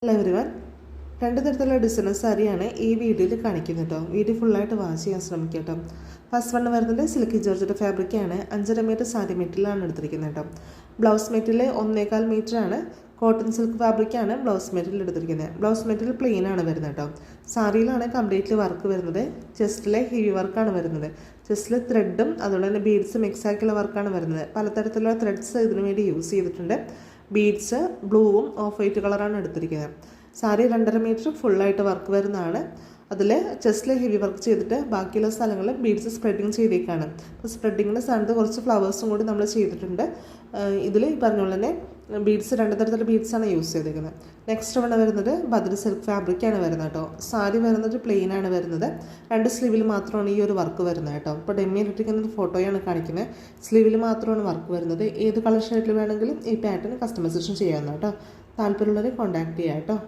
Hello everyone, രണ്ട് തരത്തിലുള്ള designer സാരിയാണ് ഈ വീഡിയോയിൽ കാണിക്കുന്നത് കേട്ടോ. വീഡിയോ ഫുള്ളായിട്ട് വാച്ച് ചെയ്യാൻ ശ്രമിക്കുക കേട്ടോ. ഫസ്റ്റ് വൺ വരുന്നത് സിൽക്കി ജോർജറ്റ് ഫാബ്രിക്കാണ്. 5.5 മീറ്റർ സാരി മെറ്റീരിയലാണ് എടുത്തിരിക്കുന്നത് കേട്ടോ. ബ്ലൗസ് മെറ്റീരിയൽ 1.25 മീറ്ററാണ്. കോട്ടൺ സിൽക്ക് ഫാബ്രിക്കാണ് ബ്ലൗസ് മെറ്റീരിയൽ എടുത്തിരിക്കുന്നത്. ബ്ലൗസ് മെറ്റീരിയൽ പ്ലെയിൻ ആണ് വരുന്നത് കേട്ടോ. സാരിയിലാണ് കംപ്ലീറ്റ്ലി വർക്ക് വരുന്നത്. ചെസ്റ്റിലെ ഹെവി വർക്കാണ് വരുന്നത്. ചെസ്റ്റിൽ ത്രെഡും അതുപോലെ തന്നെ ബീഡ്സ് മിക്സ് ആക്കിയുള്ള വർക്കാണ് വരുന്നത്. പലതരത്തിലുള്ള ത്രെഡ്സ് ഇതിനു വേണ്ടി യൂസ് ചെയ്തിട്ടുണ്ട്. ബീഡ്സ് ബ്ലൂവും ഓഫ് വൈറ്റ് കളറാണ് എടുത്തിരിക്കുന്നത്. സാരി 2.5 മീറ്റർ ഫുള്ളായിട്ട് വർക്ക് വരുന്നതാണ്. അതിൽ ചെസ്റ്റിൽ ഹെവി വർക്ക് ചെയ്തിട്ട് ബാക്കിയുള്ള സ്ഥലങ്ങളിൽ ബീഡ്സ് സ്പ്രെഡിങ് ചെയ്തേക്കാണ്. അപ്പോൾ സ്പ്രെഡിങ്ങിൻ്റെ സ്ഥാനത്ത് കുറച്ച് ഫ്ലവേഴ്സും കൂടി നമ്മൾ ചെയ്തിട്ടുണ്ട്. ഇതിൽ ഈ പറഞ്ഞ പോലെ തന്നെ ബീഡ്സ് 2 തരത്തിലുള്ള ബീഡ്സാണ് യൂസ് ചെയ്തിരിക്കുന്നത്. നെക്സ്റ്റ് വൺ വരുന്നത് ബദ്രി സിൽക്ക് ഫാബ്രിക്കാണ് വരുന്നത് കേട്ടോ. സാരി വരുന്നത് പ്ലെയിൻ ആണ് വരുന്നത്. 2 സ്ലീവിൽ മാത്രമാണ് ഈ ഒരു വർക്ക് വരുന്നത് കേട്ടോ. ഇപ്പോൾ ഡെമ്മിയിൽ ഇട്ടിരിക്കുന്ന ഒരു ഫോട്ടോയാണ് കാണിക്കുന്നത്. സ്ലീവിൽ മാത്രമാണ് വർക്ക് വരുന്നത്. ഏത് കളർ ഷെയ്ഡിൽ വേണമെങ്കിലും ഈ പാറ്റേൺ കസ്റ്റമൈസേഷൻ ചെയ്യാവുന്ന കേട്ടോ. താല്പര്യമുള്ളവരെ കോൺടാക്ട് ചെയ്യാം കേട്ടോ.